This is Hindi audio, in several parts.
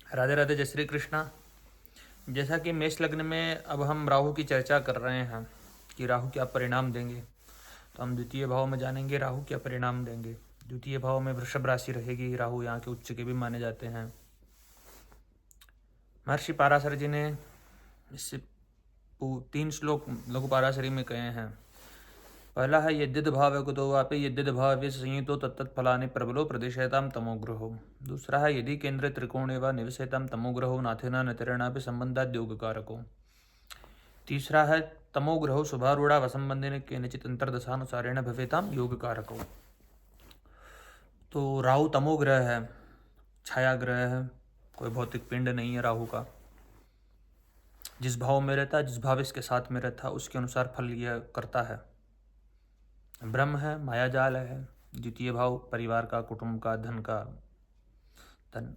राधे राधे, जय श्री कृष्णा। जैसा कि मेष लग्न में अब हम राहु की चर्चा कर रहे हैं कि राहु क्या परिणाम देंगे, तो हम द्वितीय भाव में जानेंगे राहु क्या परिणाम देंगे। द्वितीय भाव में वृषभ राशि रहेगी। राहु यहाँ के उच्च के भी माने जाते हैं। महर्षि पाराशर जी ने इससे 3 श्लोक लघु पाराशरी में कहे हैं। पहला है यद्यद भाव कुतो वापि यद्यद भाव संयुतो तत्तत्फलानि प्रबलो प्रदिशयताम तमोग्रहो। दूसरा है यदि केंद्र त्रिकोणे व निवसेताम तमोग्रहो नाथेना नतिरणापि संबंधाद योगकारको। तीसरा है तमोग्रहो शुभारूढ़ा वसंबंधिन केनचित अंतर्दशानुसारेण भवेताम योगकारको। तो राहु तमोग्रह है, छाया ग्रह है, कोई भौतिक पिंड नहीं है राहु का। जिस भाव में रहता है, जिस भाव इसके साथ में रहता है, उसके अनुसार फल यह करता है। ब्रह्म है, मायाजाल है। द्वितीय भाव परिवार का, कुटुंब का, धन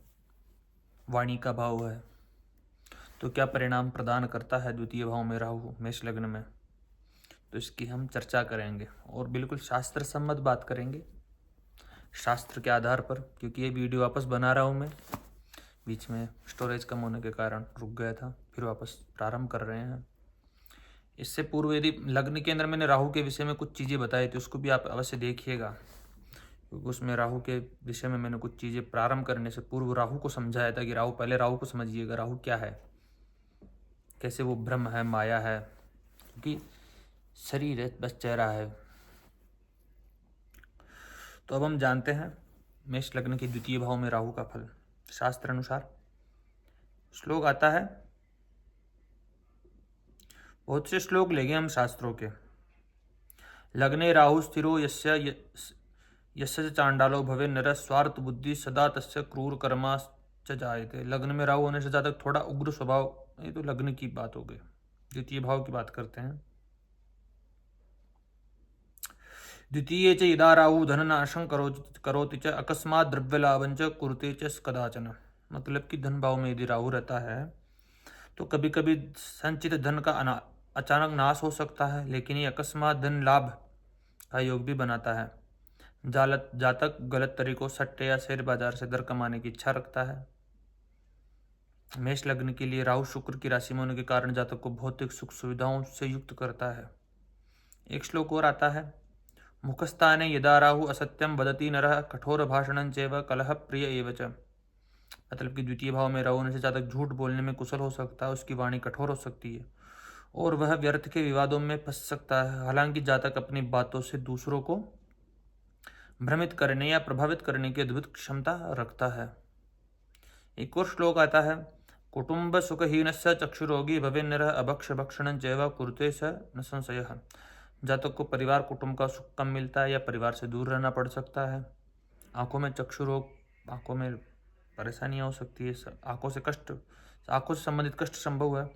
वाणी का भाव है। तो क्या परिणाम प्रदान करता है द्वितीय भाव में राहु मेष लग्न में, तो इसकी हम चर्चा करेंगे और बिल्कुल शास्त्र सम्मत बात करेंगे, शास्त्र के आधार पर। क्योंकि ये वीडियो वापस बना रहा हूँ मैं, बीच में स्टोरेज कम होने के कारण रुक गया था, फिर वापस प्रारंभ कर रहे हैं। इससे पूर्व यदि लग्न के अंदर मैंने राहु के विषय में कुछ चीज़ें बताई थी, उसको भी आप अवश्य देखिएगा, क्योंकि उसमें राहु के विषय में मैंने कुछ चीज़ें प्रारंभ करने से पूर्व राहु को समझाया था कि पहले राहु को समझिएगा, राहु क्या है, कैसे वो ब्रह्म है, माया है, क्योंकि शरीर है, बस चेहरा है। तो अब हम जानते हैं मेष लग्न के द्वितीय भाव में राहु का फल शास्त्र अनुसार। श्लोक आता है, बहुत से श्लोक लेंगे हम शास्त्रों के। लग्ने राहु स्थिरो यस्य चांडालो भवे नर स्वार्थ बुद्धि सदा तस्य क्रूर कर्मा च जायते। लग्न में राहु होने से ज्यादा थोड़ा उग्र स्वभाव, ये तो लग्न की बात हो गई, द्वितीय भाव की बात करते हैं। द्वितीय च यदा राहु धननाशं करोति च अकस्मात द्रव्यलाभं च कुरुते च कदाचन। मतलब कि धन भाव में यदि राहु रहता है तो कभी कभी संचित धन का अचानक नाश हो सकता है, लेकिन ये अकस्मात धन लाभ का योग भी बनाता है। जातक गलत तरीकों, सट्टे या शेयर बाजार से दर कमाने की इच्छा रखता है। मेष लग्न के लिए राहु शुक्र की राशि में होने के कारण जातक को भौतिक सुख सुविधाओं से युक्त करता है। एक श्लोक और आता है, मुखस्थाने यदा राहु असत्यम वदति नरः कठोर भाषणं चैव कलह प्रिय एव च। मतलब कि द्वितीय भाव में राहु होने से जातक झूठ बोलने में कुशल हो सकता है, उसकी वाणी कठोर हो सकती है और वह व्यर्थ के विवादों में फंस सकता है। हालांकि जातक अपनी बातों से दूसरों को भ्रमित करने या प्रभावित करने की अद्भुत क्षमता रखता है। एक और श्लोक आता है, कुटुंब सुखहीनस्य चक्षुरोगी भवेन्नरः अभक्ष भक्षणं चैव कुरुते स न संशयः। जातक को परिवार कुटुंब का सुख कम मिलता है या परिवार से दूर रहना पड़ सकता है। आंखों में चक्षु रोग, आंखों में परेशानियां हो सकती है, आंखों से संबंधित कष्ट संभव है।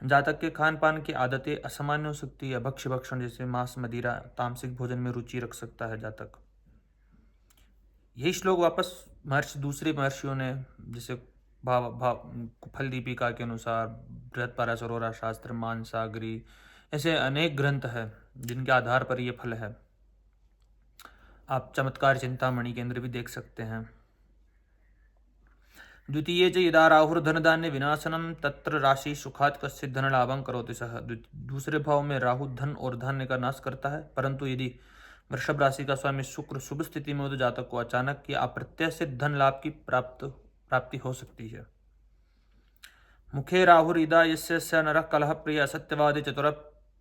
जातक के खान पान की आदतें असामान्य हो सकती है। भक्ष्य भक्षण जैसे मांस, मदिरा, तामसिक भोजन में रुचि रख सकता है जातक। यही श्लोक वापस दूसरे महर्षियों ने, जैसे फल दीपिका के अनुसार, बृहद पाराशरोरा शास्त्र, मानसागरी, ऐसे अनेक ग्रंथ हैं जिनके आधार पर यह फल है। आप चमत्कार चिंतामणि के अंदर भी देख सकते हैं। द्वितीय च यदा राहुर्धनधान्य विनाशनम तत्र राशि सुखात कश्चित धन लाभं करोति सह। दूसरे भाव में राहु धन और धान्य का नाश करता है, परंतु यदि वृषभ राशि का स्वामी शुक्र शुभ स्थिति में हो तो जातक को अचानक या अप्रत्याशित धन लाभ की प्राप्ति हो सकती है। मुखे राहुरिदा यस्य नरः कलह प्रिय असत्यवादी चतुर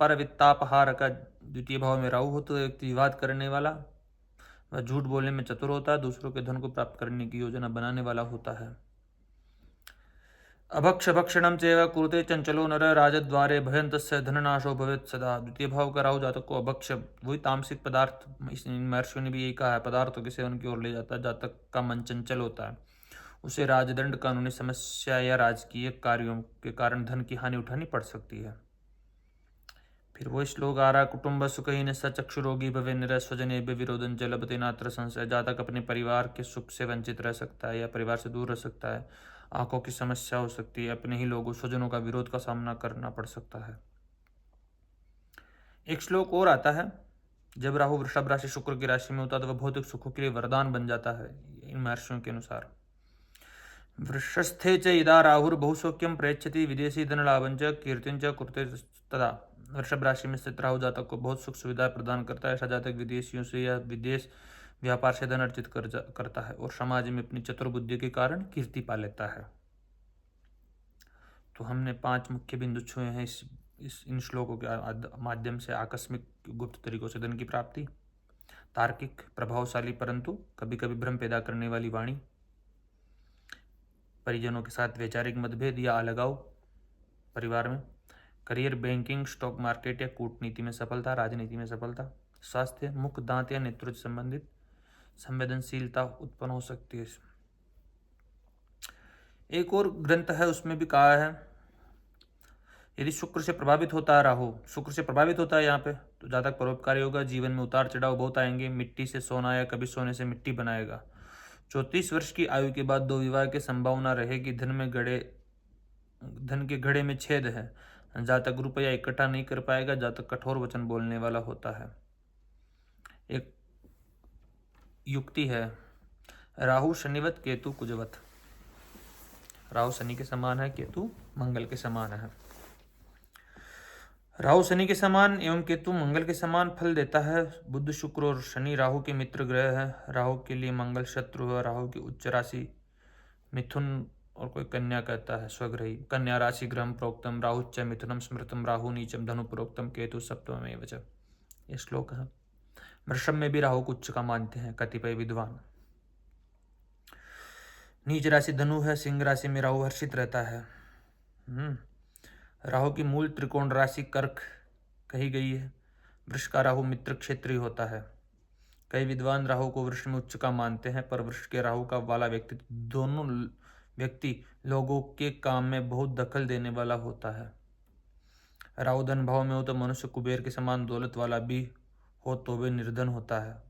परवित्तापहार का। द्वितीय भाव में राहु हो तो व्यक्ति विवाद करने वाला, वह झूठ बोलने में चतुर होता है, दूसरों के धन को प्राप्त करने की योजना बनाने वाला होता है। अभक्ष भक्षणम चैव कुरुते चंचलो नर राजद्वारे भयंतस्य धननाशो भवेत् सदा। द्वितीय भाव का राहु जातक को अभक्ष, वही तामसिक पदार्थ, महर्षियों ने भी यही कहा है, पदार्थों के सेवन की ओर ले जाता है। जातक का मन चंचल होता है, उसे राजदंड, कानूनी समस्या या राजकीय कार्यों के कारण धन की हानि उठानी पड़ सकती है। फिर वो श्लोक आ रहा, कुटुंब सुखहीन स चक्षुरोगी भवे निर स्वजने विरोधन च लभते नात्र संशय। जातक अपने परिवार के सुख से वंचित रह सकता है या परिवार से दूर रह सकता है। आंखों की समस्या हो सकती है, अपने ही लोगों, स्वजनों का विरोध का सामना करना पड़ सकता है। एक श्लोक और आता है, जब राहु वृषभ राशि शुक्र की राशि में होता है तो वह भौतिक सुखों के लिए वरदान बन जाता है, इन महर्षियों के अनुसार। वृषस्थे च यदा राहुर्बहुसौख्यम प्रयच्छति विदेशी धनलाभं च कीर्तिं च कुरुते तदा। वृषभ राशि में स्थित राहु जातक को बहुत सुख सुविधा प्रदान करता है। ऐसा जातक विदेशियों से या विदेश व्यापार से धन अर्जित करता है और समाज में अपनी चतुर बुद्धि के कारण कीर्ति पा लेता है। तो हमने 5 मुख्य बिंदु छुए हैं इन श्लोकों के माध्यम से। आकस्मिक गुप्त तरीकों से धन की प्राप्ति, तार्किक प्रभावशाली परंतु कभी कभी भ्रम पैदा करने वाली वाणी, परिजनों के साथ वैचारिक मतभेद या अलगाव परिवार में, करियर, बैंकिंग, स्टॉक मार्केट या कूटनीति में सफलता, राजनीति में सफलता, स्वास्थ्य, मुख, दांत या नेतृत्व संबंधित संवेदनशीलता उत्पन्न हो सकती है। एक और ग्रंथ है उसमें भी कहा है यदि शुक्र से प्रभावित होता है, राहु शुक्र से प्रभावित होता है यहाँ पे, तो जातक परोपकारी होगा, जीवन में उतार चढ़ाव बहुत आएंगे, मिट्टी से सोना या कभी सोने से मिट्टी बनाएगा। 34 वर्ष की आयु के बाद 2 विवाह की संभावना रहेगी। धन के घड़े में छेद है। जातक रुपया इकट्ठा नहीं कर पाएगा। जातक कठोर वचन बोलने वाला होता है। एक युक्ति है, राहु शनिवत केतु कुजवत। राहु शनि के समान है, केतु मंगल के समान है। राहु शनि के समान एवं केतु मंगल के समान फल देता है। बुध, शुक्र और शनि राहु के मित्र ग्रह है। राहु के लिए मंगल शत्रु है। राहु की उच्च राशि मिथुन और कोई कन्या कहता है स्वग्रही। कन्या राशि ग्रह प्रोक्तम राहुच्च मिथुनम स्मृतम राहु नीचम धनु प्रोक्तम केतु सप्तमेव च। ये श्लोक है। वृषभ में भी राहु को उच्च का मानते हैं कतिपय विद्वान। नीच राशि धनु है। सिंह राशि में राहु हर्षित रहता है। राहु की मूल त्रिकोण राशि कर्क कही गई है। वृष का राहु मित्र क्षेत्रीय होता है। कई विद्वान राहु को वृष में उच्च का मानते हैं, पर वृष के राहु का वाला दोनों व्यक्ति लोगों के काम में बहुत दखल देने वाला होता है। राहु धन भाव में हो तो मनुष्य कुबेर के समान दौलत वाला भी हो तो वे निर्धन होता है।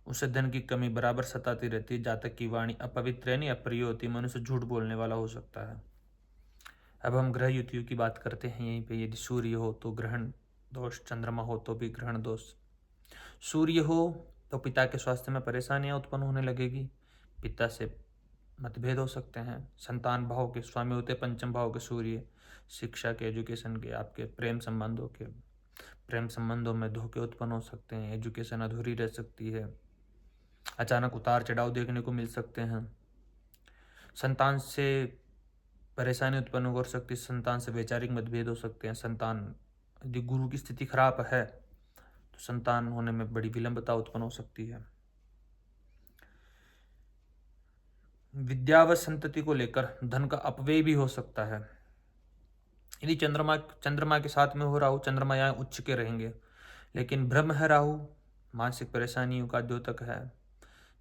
उसे धन की कमी बराबर सताती रहती है। जातक की वाणी अपवित्र यानी अप्रिय होती। मनुष्य झूठ बोलने वाला हो सकता है। अब हम ग्रह युतियों की बात करते हैं यहीं पे। यदि सूर्य हो तो ग्रहण दोष, चंद्रमा हो तो भी ग्रहण दोष। सूर्य हो तो पिता के स्वास्थ्य में परेशानियां उत्पन्न होने लगेगी। पिता से मतभेद हो सकते हैं। संतान भाव के स्वामी होते पंचम भाव के सूर्य। शिक्षा के, एजुकेशन के, आपके प्रेम संबंधों में धोखे उत्पन्न हो सकते हैं। एजुकेशन अधूरी रह सकती है। अचानक उतार चढ़ाव देखने को मिल सकते हैं। संतान से परेशानी उत्पन्न कर सकती है। संतान से वैचारिक मतभेद हो सकते हैं। संतान यदि गुरु की स्थिति खराब है तो संतान होने में बड़ी विलंबता उत्पन्न हो सकती है। विद्या व संतति को लेकर धन का अपव्यय भी हो सकता है। यदि चंद्रमा के साथ में हो राहु, चंद्रमा यहाँ उच्च के रहेंगे, लेकिन भ्रम है राहु, मानसिक परेशानियों का द्योतक है।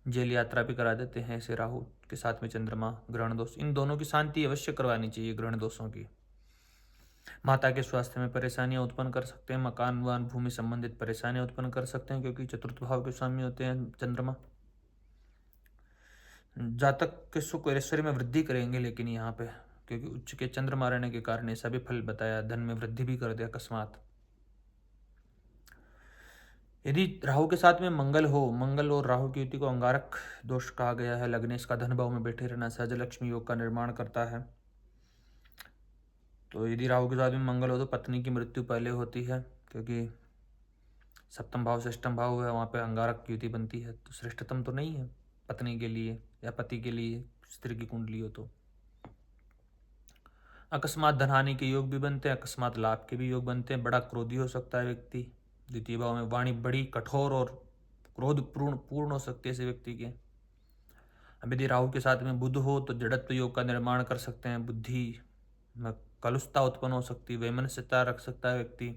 जेल यात्रा भी करा देते हैं ऐसे राहु के साथ में चंद्रमा। ग्रहण दोष, इन दोनों की शांति अवश्य करवानी चाहिए। ग्रहण दोषों की माता के स्वास्थ्य में परेशानियां उत्पन्न कर सकते हैं। मकान वाहन भूमि संबंधित परेशानियां उत्पन्न कर सकते हैं, क्योंकि चतुर्थ भाव के स्वामी होते हैं चंद्रमा। जातक के सुख और ऐश्वर्य में वृद्धि करेंगे, लेकिन यहाँ पे क्योंकि उच्च के चंद्रमा रहने के कारण ऐसा भी फल बताया, धन में वृद्धि भी कर दे अकस्मात। यदि राहु के साथ में मंगल हो, मंगल और राहु की युति को अंगारक दोष कहा गया है। लग्न इसका धन भाव में बैठे रहना सहज लक्ष्मी योग का निर्माण करता है। तो यदि राहु के साथ में मंगल हो तो पत्नी की मृत्यु पहले होती है, क्योंकि सप्तम भाव से अष्टम भाव है, वहाँ पे अंगारक की युति बनती है। तो श्रेष्ठतम तो नहीं है पत्नी के लिए या पति के लिए स्त्री की कुंडली हो तो। अकस्मात धनहानि के योग भी बनते हैं, अकस्मात लाभ के भी योग बनते हैं। बड़ा क्रोधी हो सकता है व्यक्ति। द्वितीय भाव में वाणी बड़ी कठोर और क्रोध पूर्ण हो सकती है ऐसे व्यक्ति के। अब यदि राहु के साथ में बुध हो तो जड़त्व योग का निर्माण कर सकते हैं। बुद्धि में कलुषता उत्पन्न हो सकती है। वैमनस्यता रख सकता है व्यक्ति।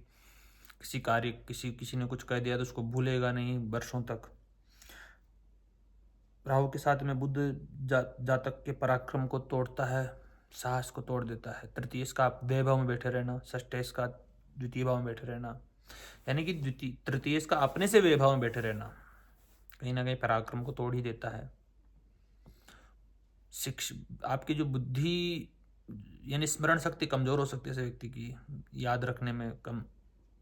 किसी कार्य किसी ने कुछ कह दिया तो उसको भूलेगा नहीं वर्षों तक। राहु के साथ में बुध जातक के पराक्रम को तोड़ता है, साहस को तोड़ देता है। तृतीय का व्यय भाव में बैठे रहना, षष्ठेश का द्वितीय भाव में बैठे रहना, यानी कि तृतीय का अपने से व्यय भाव में बैठे रहना कहीं ना कहीं पराक्रम को तोड़ ही देता है। आपकी जो बुद्धि यानी स्मरण शक्ति कमजोर हो सकती है ऐसे व्यक्ति की। याद रखने में कम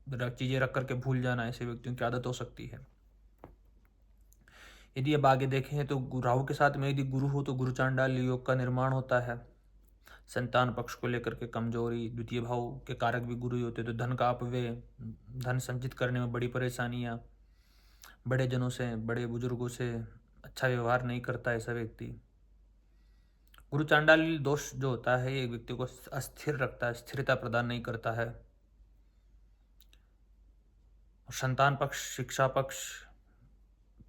चीजें रख करके भूल जाना ऐसे व्यक्तियों की आदत हो सकती है। यदि अब आगे देखें तो राहु के साथ में यदि गुरु हो तो गुरु चांडाल योग का निर्माण होता है। संतान पक्ष को लेकर के कमजोरी, द्वितीय भाव के कारक भी गुरु ही होते, तो धन का अपव्यय, धन संचित करने में बड़ी परेशानियां, बड़े जनों से, बड़े बुजुर्गों से अच्छा व्यवहार नहीं करता ऐसा व्यक्ति। गुरु चांडाली दोष जो होता है ये व्यक्ति को अस्थिर रखता है, स्थिरता प्रदान नहीं करता है। संतान पक्ष, शिक्षा पक्ष,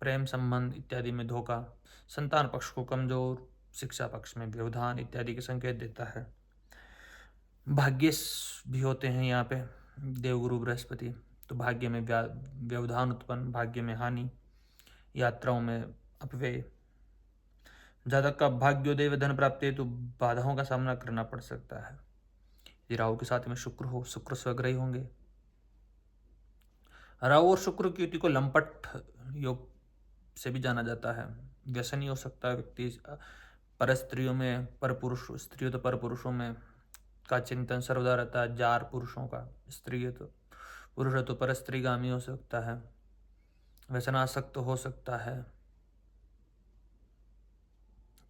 प्रेम संबंध इत्यादि में धोखा, संतान पक्ष को कमजोर, शिक्षा पक्ष में व्यवधान इत्यादि के संकेत देता है। भाग्य भी होते हैं यहाँ पे देवगुरु बृहस्पति, तो भाग्य में व्यवधान उत्पन्न, भाग्य में हानि, यात्राओं में अपव्यय। जातक का भाग्योदय व धन प्राप्ति है तो बाधाओं का सामना करना पड़ सकता है। यदि राहु के साथ में शुक्र हो, शुक्र स्वग्रही होंगे। राहु और शुक्र की युति को लंपट योग से भी जाना जाता है। व्यसनी हो सकता है व्यक्ति, पर स्त्रियों में पर पुरुष, स्त्रियों तो पर पुरुषों में का चिंतन सर्वदा रहता है। जार पुरुषों का, स्त्री है तो पुरुष है तो पर स्त्रीगामी हो सकता है, व्यसनासक्त हो सकता है,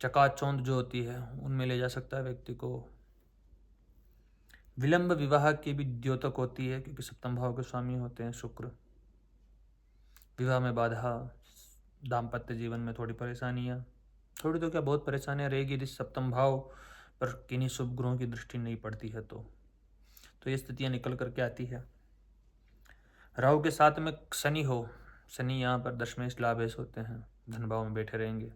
चकाचौंध जो होती है उनमें ले जा सकता है व्यक्ति को। विलंब विवाह की भी द्योतक होती है क्योंकि सप्तम भाव के स्वामी होते हैं शुक्र। विवाह में बाधा, दाम्पत्य जीवन में थोड़ी परेशानियां, थोड़ी तो क्या बहुत परेशानियां रहेगी यदि सप्तम भाव पर किन्हीं शुभ ग्रहों की दृष्टि नहीं पड़ती है तो ये स्थितियां निकल करके आती है। राहु के साथ में शनि हो, शनि यहाँ पर दशमेश लाभेश होते हैं, धन भाव में बैठे रहेंगे।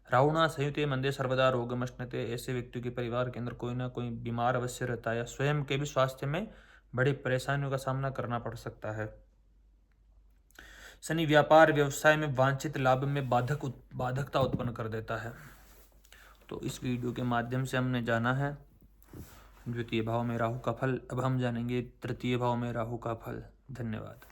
राहुणा संयुते मंदे सर्वदा रोगमश्नते, ऐसे व्यक्तियों के परिवार के अंदर कोई ना कोई बीमार अवश्य रहता है या स्वयं के भी स्वास्थ्य में बड़ी परेशानियों का सामना करना पड़ सकता है। शनि व्यापार व्यवसाय में वांछित लाभ में बाधकता उत्पन्न कर देता है। तो इस वीडियो के माध्यम से हमने जाना है द्वितीय भाव में राहु का फल। अब हम जानेंगे तृतीय भाव में राहु का फल। धन्यवाद।